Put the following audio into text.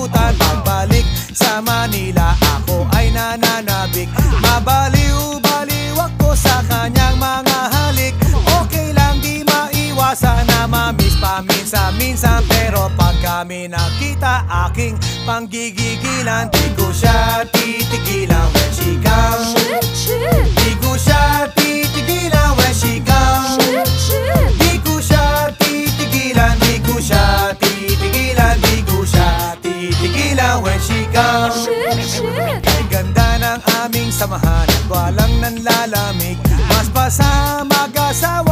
nakalimutan. Pagbalik sa Manila, ako ay nananabik. Mabaliw-baliw ako sa kanyang mga halik. Okay lang, di maiwasan na mamiss paminsan-minsan. Pero pag kami nakita, aking panggigigilan. Di ko siya titigilan when she comes. Di ko siya titigilan when she comes. Di ko siya titigilan, di ko siya titigilan, di ko siya titigilan when she comes. Kay ganda ng aming samahan at walang nanlalamig. Mas pa sa mag-asawa